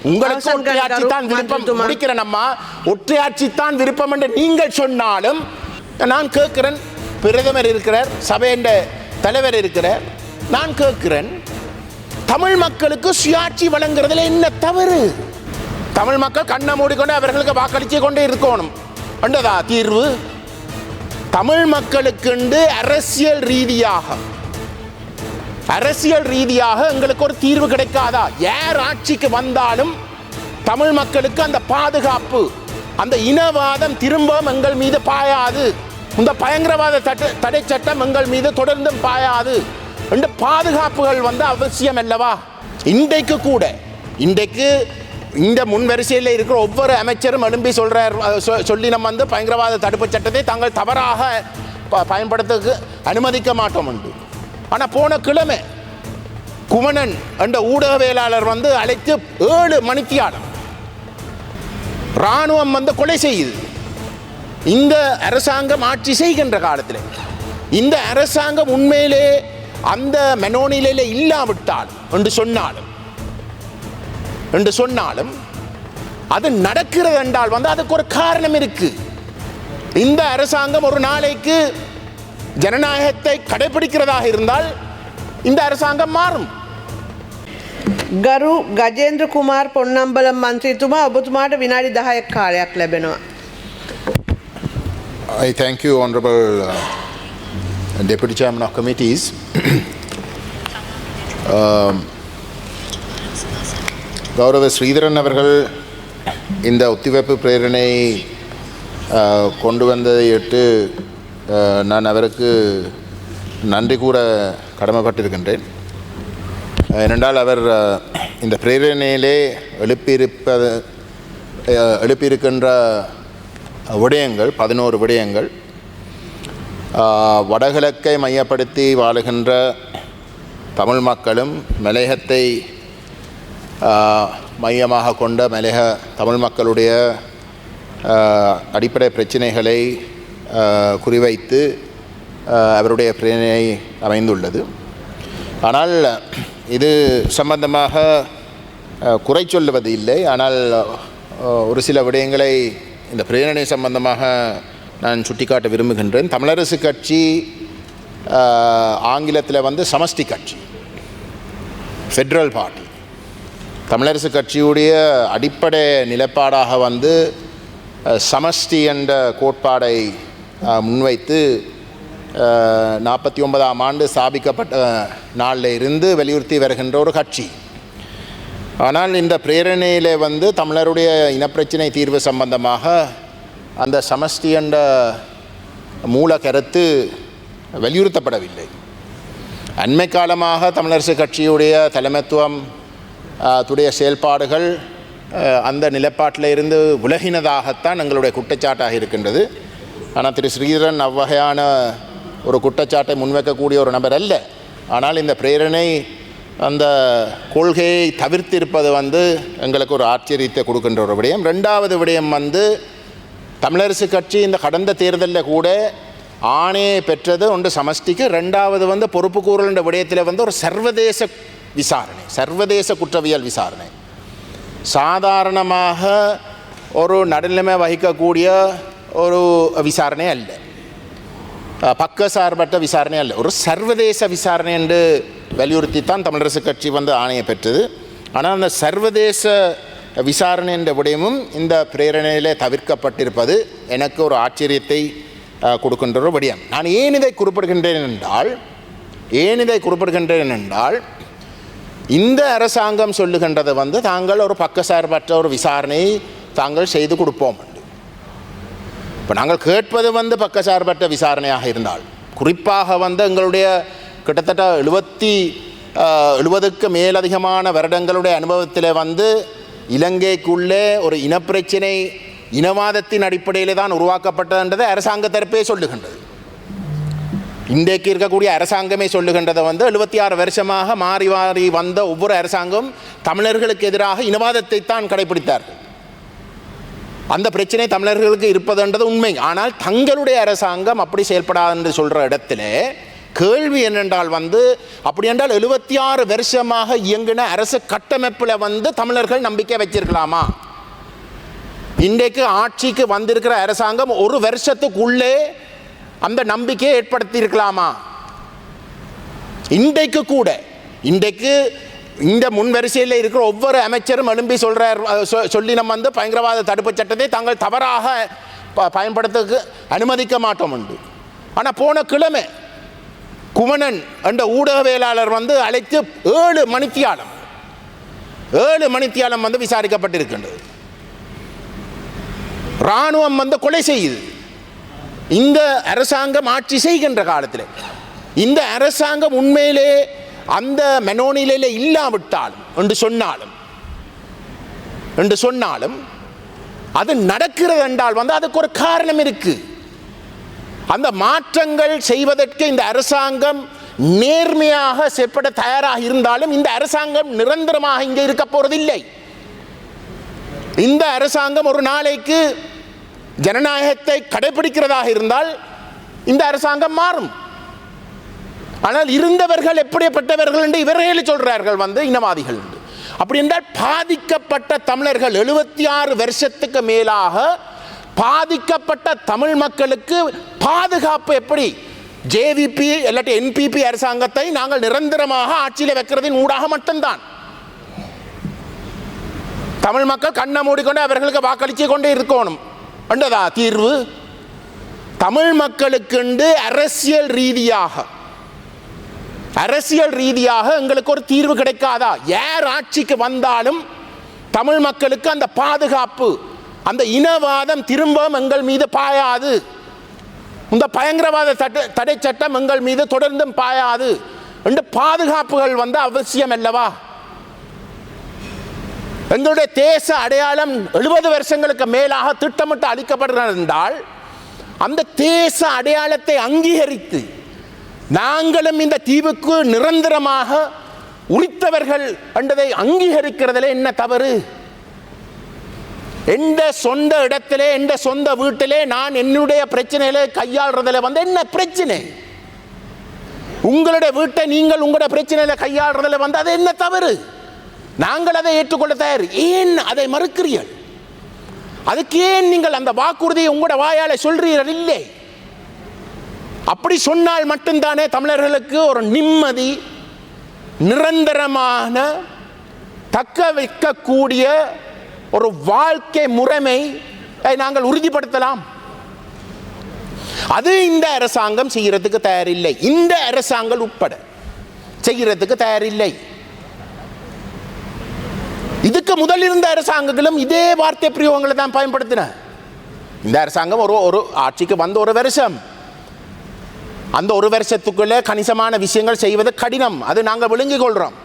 உங்களுக்கு ஒற்றையாட்சி தான் விருப்பம் முடிக்கிறேன் அம்மா, ஒற்றையாட்சி தான் விருப்பம் என்று நீங்கள் சொன்னாலும் நான் கேட்கிறேன். பிரதமர் இருக்கிறார், சபையின் தலைவர் இருக்கிறார், நான் கேட்கிறேன் தமிழ் மக்களுக்கு சுயாட்சி வழங்குறதுல என்ன தவறு? தமிழ் மக்கள் கண்ணை மூடிக்கொண்டு அவர்களுக்கு வாக்களிச்சு கொண்டே இருக்கணும் என்றதா தீர்வு? தமிழ் மக்களுக்கு அரசியல் ரீதியாக எங்களுக்கு ஒரு தீர்வு கிடைக்காதா? யார் ஆட்சிக்கு வந்தாலும் தமிழ் மக்களுக்கு அந்த பாதுகாப்பு, அந்த இனவாதம் திரும்பவும் எங்கள் மீது பாயாது, இந்த பயங்கரவாத தடை சட்டம் எங்கள் மீது தொடர்ந்தும் பாயாது என்ற பாதுகாப்புகள் அவசியம் அல்லவா? இன்றைக்கு இந்த முன்வரிசையில் இருக்கிற ஒவ்வொரு அமைச்சரும் எழும்பி சொல்லி நம்ம பயங்கரவாத தடுப்பு சட்டத்தை தாங்கள் தவறாக பயன்படுத்த அனுமதிக்க மாட்டோம் உண்டு. ஆனால் போன கிழமை குமணன் என்ற ஊடகவியலாளர் அழைத்து 7 மணித்தியாலம் இராணுவம் கொலை செய்யுது. இந்த அரசாங்கம் ஆட்சி செய்கின்ற காலத்தில் இந்த அரசாங்கம் உண்மையிலே அந்த மனோநிலையில இல்லாவிட்டால் என்று சொன்னாலும் அது நடக்கிறது என்றால் அதுக்கு ஒரு காரணம் இருக்கு. இந்த அரசாங்கம் ஒரு நாளைக்கு ஜனநாயகத்தை கடைபிடிக்கிறதாக இருந்தால் இந்த அரசாங்கம் மாறும். ගරු ගජේන්ද්‍ර කුමාර් පොන්නම්බලම් මන්ත්‍රීතුමා ඔබතුමාට විනාඩි 10ක් කාලයක් ලැබෙනවා. I thank you, Honorable Deputy Chairman of Committees. கௌரவ ஸ்ரீதரன் அவர்கள் இந்த ஒத்திவைப்பு பிரேரணை கொண்டு வந்ததையிட்டு நான் அவருக்கு நன்றி கூற கடமைப்பட்டிருக்கின்றேன். ஏனென்றால் அவர் இந்த பிரேரணையிலே எழுப்பியிருக்கின்ற விடயங்கள் 11 விடயங்கள் வடகிழக்கை மையப்படுத்தி வாழுகின்ற தமிழ் மக்களும் மலையகத்தை மையமாக கொண்ட மலையக தமிழ் மக்களுடைய அடிப்படை பிரச்சனைகளை குறிவைத்து அவருடைய பிரேரணை அமைந்துள்ளது. ஆனால் இது சம்பந்தமாக குறை சொல்லுவது இல்லை. ஆனால் ஒரு சில விடயங்களை இந்த பிரேரணை சம்பந்தமாக நான் சுட்டிக்காட்ட விரும்புகின்றேன். தமிழரசு கட்சி ஆங்கிலத்தில் சமஷ்டி கட்சி, ஃபெட்ரல் பார்ட்டி. தமிழரசு கட்சியுடைய அடிப்படை நிலைப்பாடாக சமஷ்டி என்ற கோட்பாடை முன்வைத்து 49ஆம் ஆண்டு ஸ்தாபிக்கப்பட்ட நாளில் இருந்து வலியுறுத்தி வருகின்ற ஒரு கட்சி. ஆனால் இந்த பிரேரணையில் தமிழருடைய இனப்பிரச்சினை தீர்வு சம்பந்தமாக அந்த சமஷ்டி என்ற மூல கருத்து வலியுறுத்தப்படவில்லை. அண்மை காலமாக தமிழரசு கட்சியுடைய தலைமைத்துவம் துடைய செயல்பாடுகள் அந்த நிலைப்பாட்டில் இருந்து விலகினதாகத்தான் எங்களுடைய குற்றச்சாட்டாக இருக்கின்றது. ஆனால் திரு ஸ்ரீதரன் அவ்வகையான ஒரு குற்றச்சாட்டை முன்வைக்கக்கூடிய ஒரு நபர் அல்ல. ஆனால் இந்த பிரேரணை அந்த கொள்கையை தவிர்த்திருப்பது எங்களுக்கு ஒரு ஆச்சரியத்தை கொடுக்கின்ற ஒரு விடயம். 2வது விடயம் தமிழரசு கட்சி இந்த கடந்த தேர்தலில் கூட ஆணையை பெற்றது ஒன்று சமஷ்டிக்கு, 2வது பொறுப்பு கூறல் என்ற விடயத்தில் ஒரு சர்வதேச விசாரணை, சர்வதேச குற்றவியல் விசாரணை. சாதாரணமாக ஒரு நடுநிலைமை வகிக்கக்கூடிய ஒரு விசாரணை அல்ல, பக்கசார்பற்ற விசாரணை அல்ல, ஒரு சர்வதேச விசாரணை என்று வலியுறுத்தித்தான் தமிழரசு கட்சி ஆணையை பெற்றது. ஆனால் அந்த சர்வதேச விசாரணை என்ற விடயமும் இந்த பிரேரணையிலே தவிர்க்கப்பட்டிருப்பது எனக்கு ஒரு ஆச்சரியத்தை கொடுக்கின்ற ஒரு விடயம். நான் ஏன் இதை குறிப்பிடுகின்றேன் என்றால் இந்த அரசாங்கம் சொல்லுகின்றது தாங்கள் ஒரு பக்கசார்பற்ற ஒரு விசாரணையை தாங்கள் செய்து கொடுப்போம். இப்போ நாங்கள் கேட்பது பக்கசார்பற்ற விசாரணையாக இருந்தால், குறிப்பாக எங்களுடைய கிட்டத்தட்ட 70க்கு மேலதிகமான வருடங்களுடைய அனுபவத்தில் இலங்கைக்குள்ளே ஒரு இனப்பிரச்சினை இனவாதத்தின் அடிப்படையில் தான் உருவாக்கப்பட்டதுன்றதை அரசாங்க தரப்பே சொல்லுகின்றது. இன்றைக்கு இருக்கக்கூடிய அரசாங்கமே சொல்லுகின்றதை 76 வருஷமாக மாறி மாறி வந்த ஒவ்வொரு அரசாங்கம் தமிழர்களுக்கு எதிராக இனவாதத்தை தான் கடைபிடித்தார்கள். அந்த பிரச்சனை தமிழர்களுக்கு இருப்பதுன்றது உண்மை. ஆனால் தங்களுடைய அரசாங்கம் அப்படி செயல்படாது என்று சொல்கிற இடத்துல கேள்வி என்னென்றால் அப்படி என்றால் 76 வருஷமாக இயங்கின அரசு கட்டமைப்பில் தமிழர்கள் நம்பிக்கை வச்சிருக்கலாமா? இன்றைக்கு ஆட்சிக்கு வந்திருக்கிற அரசாங்கம் ஒரு வருஷத்துக்குள்ளே அந்த நம்பிக்கையை ஏற்படுத்தி இருக்கலாமா? இன்றைக்கு கூட இந்த முன் வரிசையில் இருக்கிற ஒவ்வொரு அமைச்சரும் எழும்பி சொல்லி நம்ம பயங்கரவாத தடுப்பு சட்டத்தை தாங்கள் தவறாக பயன்படுத்த அனுமதிக்க மாட்டோம் உண்டு. ஆனால் போன கிழமை குமணன் என்ற ஊடகவியலாளர் அழைத்து 7 மணித்தியாலம் விசாரிக்கப்பட்டிருக்கின்றது. இராணுவம் கொலை செய்யுது. இந்த அரசாங்கம் ஆட்சி செய்கின்ற காலத்தில் இந்த அரசாங்கம் உண்மையிலே அந்த மெனோனிலையில் இல்லாவிட்டாலும் என்று சொன்னாலும் அது நடக்கிறது என்றால் அதுக்கு ஒரு காரணம் இருக்கு. அந்த மாற்றங்கள் செய்வதற்கு இந்த அரசாங்கம் நேர்மையாக செயற்பட தயாராக இருந்தாலும் இந்த அரசாங்கம் நிரந்தரமாக இங்கே இருக்க போறதில்லை. இந்த அரசாங்கம் ஒரு நாளைக்கு ஜனநாயகத்தை கடைபிடிக்கிறதாக இருந்தால் இந்த அரசாங்கம் மாறும். ஆனால் இருந்தவர்கள் எப்படிப்பட்டவர்கள் என்று இவர்களே சொல்றார்கள் இனவாதிகள். அப்படி என்றால் பாதிக்கப்பட்ட தமிழர்கள் 76 வருஷத்துக்கு மேலாக பாதிக்கப்பட்ட தமிழ் மக்களுக்கு பாதுகாப்பு எப்படி? ஜேவிபி இல்லாட்டி என்பிபி அரசாங்கத்தை நாங்கள் நிரந்தரமாக ஆட்சியில் வைக்கிறதின் ஊடாக மட்டும்தான். தமிழ் மக்கள் கண்ணை மூடிக்கொண்டு அவர்களுக்கு வாக்களிச்சு கொண்டே இருக்கணும் என்றதா தீர்வு? தமிழ் மக்களுக்கு அரசியல் ரீதியாக எங்களுக்கு ஒரு தீர்வு கிடைக்காதா? யார் ஆட்சிக்கு வந்தாலும் தமிழ் மக்களுக்கு அந்த பாதுகாப்பு, அந்த இனவாதம் திரும்பவும் எங்கள் மீது பாயாது, இந்த பயங்கரவாத தடை சட்டம் எங்கள் மீது தொடர்ந்தும் பாயாது என்று பாதுகாப்புகள் அவசியம் அல்லவா? எங்களுடைய தேச அடையாளம் 70 வருஷங்களுக்கு மேலாக திட்டமிட்டு அளிக்கப்படுகிறது என்றால் அந்த தேச அடையாளத்தை அங்கீகரித்து நாங்களும் இந்த தீவுக்கு நிரந்தரமாக உரித்தவர்கள் என்பதை அங்கீகரிக்கிறதுல என்ன தவறு? எந்த சொந்த இடத்திலே எந்த சொந்த வீட்டிலே நான் என்னுடைய பிரச்சனைகளை கையாளுறதுல என்ன பிரச்சனை? உங்களுடைய வீட்டை நீங்கள் உங்களுடைய பிரச்சனைகளை கையாளுறதுல அது என்ன தவறு? நாங்கள் அதை ஏற்றுக்கொள்ள தயார். ஏன் அதை மறுக்கிறீர்கள்? அதுக்கு ஏன் நீங்கள் அந்த வாக்குறுதியை உங்களுடைய வாயால சொல்றீர்கள்? இல்லை, அப்படி சொன்னால் மட்டும்தானே தமிழர்களுக்கு ஒரு நிம்மதி, நிரந்தரமான தக்க வைக்கக்கூடிய ஒரு வாழ்க்கை முறைமை நாங்கள் உறுதிப்படுத்தலாம். அது இந்த அரசாங்கம் செய்யறதுக்கு தயாரில்லை. இந்த அரசாங்கம் உட்பட செய்யறதுக்கு தயாரில்லை. இதுக்கு முதல் இருந்த அரசாங்கங்களும் இதே வார்த்தை பிரயோகங்களை தான் பயன்படுத்தின. இந்த அரசாங்கம் ஒரு ஆட்சிக்கு வந்த ஒரு வருஷம், அந்த ஒரு வருஷத்துக்குள்ள கணிசமான விஷயங்கள் செய்வது கடினம், அது நாங்கள் விளங்கிக் கொள்றோம்.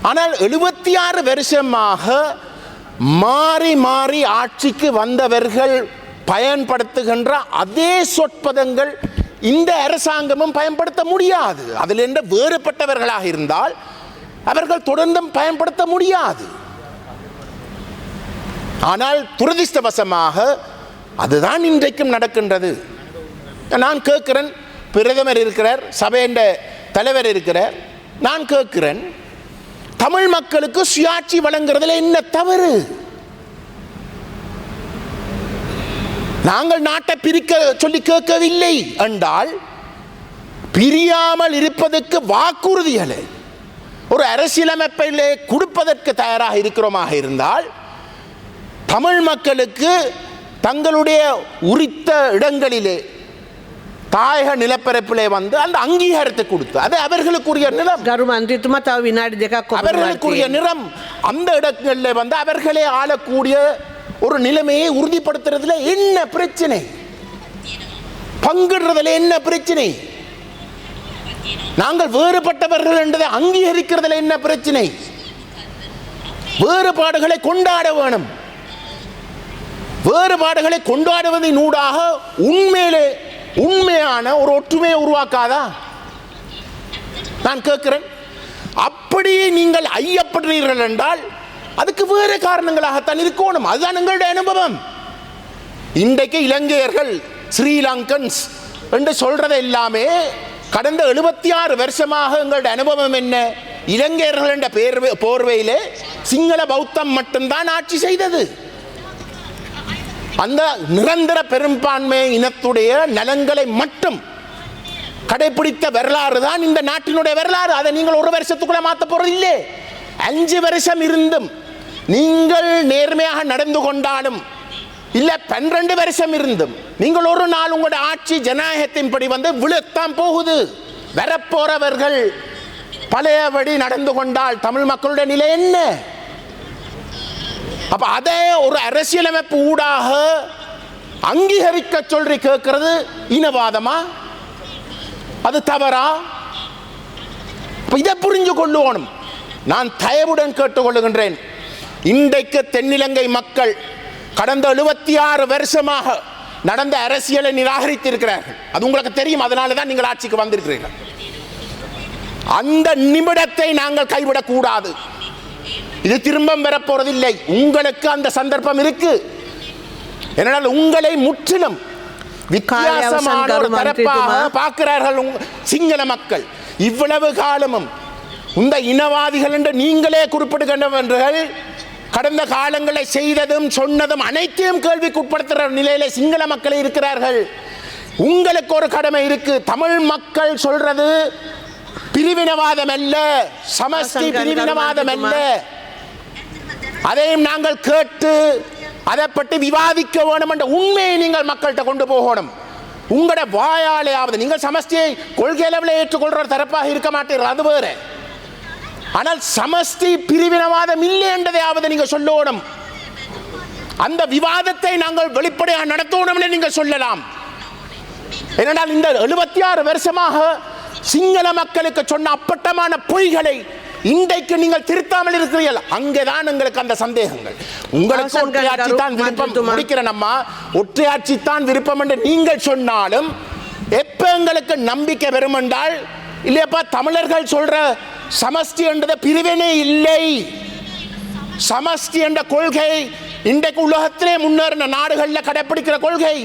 ஆனால் 76 வருஷமாக மாறி மாறி ஆட்சிக்கு வந்தவர்கள் பயன்படுத்துகின்ற அதே சொற்பதங்கள் இந்த அரசாங்கமும் பயன்படுத்த முடியாது. அதில் என்ற வேறுபட்டவர்களாக இருந்தால் அவர்கள் தொடர்ந்தும் பயன்படுத்த முடியாது. ஆனால் துரதிர்ஷ்டவசமாக அதுதான் இன்றைக்கும் நடக்கின்றது. நான் கேட்கிறேன், பிரதமர் இருக்கிறார், சபையின் தலைவர் இருக்கிறார், நான் கேட்கிறேன், தமிழ் மக்களுக்கு சுயாட்சி வழங்குறதுல என்ன தவறு? நாங்கள் நாட்டை பிரிக்க சொல்லி கேட்கவில்லை என்றால் பிரியாமல் இருப்பதற்கு வாக்குறுதிகளை ஒரு அரசியலமைப்பிலே கொடுப்பதற்கு தயாராக இருக்கிறோமாக இருந்தால் தமிழ் மக்களுக்கு தங்களுடைய உரித்த இடங்களிலே தாயக நிலப்பரப்பிலே அந்த அங்கீகாரத்தை கொடுத்து அது அவர்களுக்குரிய நிலம், அவர்களுக்குரிய நிலம், அந்த இடங்களில் அவர்களே ஆளக்கூடிய ஒரு நிலைமையை உறுதிப்படுத்துறதுல என்ன பிரச்சனை? பங்கிடுறதுல என்ன பிரச்சனை? நாங்கள் வேறுபட்டவர்கள் என்றதை அங்கீகரிக்கிறதுல என்ன பிரச்சனை? வேறுபாடுகளை கொண்டாட வேணும். வேறுபாடுகளை கொண்டாடுவதன் ஊடாக உண்மையான ஒரு ஒற்றுமையை உருவாக்காதா? நான் கேட்கிறேன். அப்படியே நீங்கள் ஐயப்படுறீர்கள் என்றால் அதுக்கு வேறு காரணங்களாகத்தான் இருக்கணும். அதுதான் எங்களுடைய அனுபவம். இன்றைக்கு இலங்கையர்கள் ஸ்ரீலங்கன்ஸ் என்று சொல்றதை எல்லாமே கடந்த 76 வருஷமாக எங்களுடைய அனுபவம் என்ன? இலங்கையர்கள் என்ற போர்வையிலே சிங்கள பௌத்தம் மட்டும்தான் ஆட்சி செய்தது. அந்த நிரந்தர பெரும்பான்மை இனத்துடைய நலன்களை மட்டும் கடைபிடித்த வரலாறு தான் இந்த நாட்டினுடைய வரலாறு. அதை நீங்கள் ஒரு வருஷத்துக்குள்ள மாற்ற போறது இல்லை. 5 வருஷம் இருந்தும் நீங்கள் நேர்மையாக நடந்து கொண்டாலும் இல்ல 12 வருஷம் இருந்தும் நீங்கள் ஒரு நாள் உங்களுடைய ஆட்சி ஜனநாயகத்தின்படி விழத்தான் போகுது. வரப்போறவர்கள் பழையபடி நடந்து கொண்டால் தமிழ் மக்களுடைய நிலை என்ன? அப்ப அதே ஒரு அரசியலமைப்பு ஊடாக அங்கீகரிக்க சொல்லி கேட்கிறது இனவாதமா? அது தவறா? இதை புரிஞ்சு கொள்ளுவோம். நான் தயவுடன் கேட்டுக்கொள்ளுகின்றேன். இன்றைக்கு தென்னிலங்கை மக்கள் கடந்த 76 வருஷமாக நடந்த அரசியலை நிராகரித்திருக்கிறார்கள். அது உங்களுக்கு தெரியும். அதனால தான் நீங்கள் ஆட்சிக்கு வந்திருக்கிறீர்கள். அந்த நிமிடத்தை நாங்கள் கைவிடக்கூடாது. இது திரும்ப பெறப்போறதில்லை. உங்களுக்கு அந்த சந்தர்ப்பம் இருக்கு. என்னால் உங்களை முற்றிலும் வித்தியாசமான ஒரு தரப்பாக பார்க்கிறார்கள் சிங்கள மக்கள். இவ்வளவு காலமும் இந்த இனவாதிகள் என்று நீங்களே குறிப்பிடுகின்றவர்கள் கடந்த காலங்களை செய்ததும் சொன்னதும் அனைத்தையும் கேள்விக்குட்படுத்துகிற நிலையில சிங்கள மக்கள் இருக்கிறார்கள். உங்களுக்கு ஒரு கடமை இருக்கு. தமிழ் மக்கள் சொல்றது பிரிவினவாதம் அல்ல, சமஷ்டி பிரிவினவாதம் அல்ல. அதையும் நாங்கள் கேட்டு அதை பற்றி விவாதிக்க வேணும் என்ற உண்மையை நீங்கள் மக்கள்கிட்ட கொண்டு போகணும். உங்களோட வாயாலேயாவது நீங்கள் சமஷ்டியை கொள்கை அளவில் ஏற்றுக்கொள்ற தரப்பாக இருக்க மாட்டீர்கள், அது வேறு. ஆனால் சமஷ்டி பிரிவினவாதம் இல்லை என்றதையாவது நீங்க சொல்லணும். அந்த விவாதத்தை நாங்கள் வெளிப்படையாக நடத்தணும் நீங்க சொல்லலாம். ஏனென்றால் இந்த 76 வருஷமாக சிங்கள மக்களுக்கு சொன்ன அப்பட்டமான பொய்களை இன்றைக்கு நீங்கள் திருத்தாமல் இருக்கிறீர்கள். அங்கேதான் எங்களுக்கு அந்த சந்தேகங்கள். உங்களுக்கு ஒற்றையாட்சி தான் விருப்பம், முடிக்கிறேன் அம்மா, ஒற்றையாட்சி தான் விருப்பம் என்று நீங்கள் சொன்னாலும் எப்ப எங்களுக்கு நம்பிக்கை வரும் என்றால், இல்லையப்பா தமிழர்கள் சொல்ற சமஷ்டி என்றது பிரிவினை இல்லை, சமஷ்டி என்ற கொள்கை இன்றைக்கு உலகத்திலே முன்னேறின நாடுகளில் கடைபிடிக்கிற கொள்கை,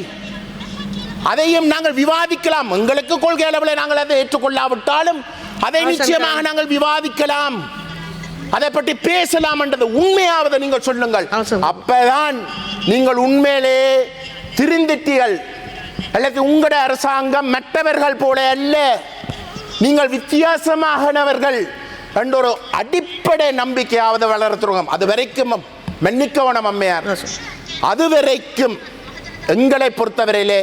அதையும் நாங்கள் விவாதிக்கலாம். எங்களுக்கு கொள்கை அளவில் நாங்கள் அதை ஏற்றுக்கொள்ளாவிட்டாலும் அதை நிச்சயமாக நாங்கள் விவாதிக்கலாம், அதை பற்றி பேசலாம் என்றது உண்மையாவது நீங்கள் சொல்லுங்கள். அப்பதான் நீங்கள் உண்மையிலே திருந்திட்டீர்கள். அல்லது உங்களுடைய அரசாங்கம் மற்றவர்கள் போல அல்ல, நீங்கள் வித்தியாசமாகனவர்கள் என்ற ஒரு அடிப்படை நம்பிக்கையாவது வளர்த்துருவோம். அது வரைக்கும் மன்னிக்கவனம் அம்மையார், அது வரைக்கும் எங்களை பொறுத்தவரையிலே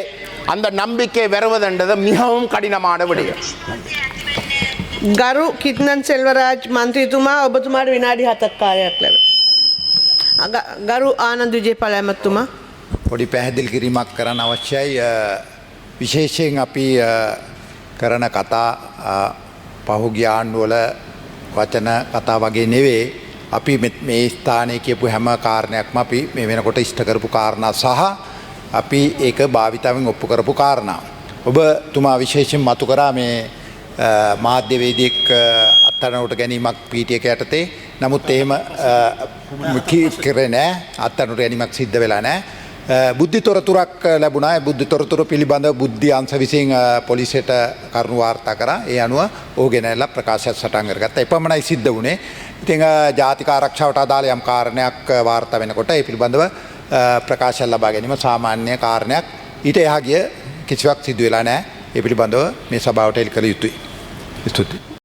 அந்த நம்பிக்கை வருவதென்றது மிகவும் கடினமான விடயம். ගරු කිත්නන් සෙල්වරාජ් මන්ත්‍රීතුමා ඔබතුමාට විනාඩි 7ක් කාලයක් ලැබෙනවා. ගරු ආනන්ද විජේපාල ඇමතුමා පොඩි පැහැදිලි කිරීමක් කරන්න අවශ්‍යයි. විශේෂයෙන් අපි කරන කතා පහුගිය ආණ්ඩුවල වචන කතා වගේ නෙවෙයි. අපි මේ ස්ථානයේ කියපු හැම කාරණයක්ම අපි මේ වෙනකොට ඉෂ්ට කරපු කාරණා සහ අපි ඒක භාවිතාවෙන් ඔප්පු කරපු කාරණා. ඔබතුමා විශේෂයෙන් මතු කරා මේ මාධ්‍යවේදියෙක් අත්අඩංගුවට ගැනීමක් පීටියක යටතේ. නමුත් එහෙම කරේ නැහැ. අත්අඩංගුවට ගැනීමක් සිද්ධ වෙලා නැහැ. බුද්ධි තොරතුරක් ලැබුණා. ඒ බුද්ධි තොරතුර පිළිබඳව බුද්ධි අංශ විසින් පොලිසියට කරුණු වාර්තා කරා. ඒ අනුව ඔහු ගෙනල්ලා ප්‍රකාශයක් සටහන් කරගත්තා. එපමණයි සිද්ධ වුණේ. ඉතින් ජාතික ආරක්ෂාවට අදාළ යම් කාරණයක් වාර්තා වෙනකොට ඒ පිළිබඳව ප්‍රකාශයක් ලබා ගැනීම සාමාන්‍ය කාරණයක්. ඊට එහා ගිය කිසිවක් සිදු වෙලා නැහැ. ඒ පිළිබඳව මේ සභාවට එළි කළ යුතුයි. ස්තුතියි.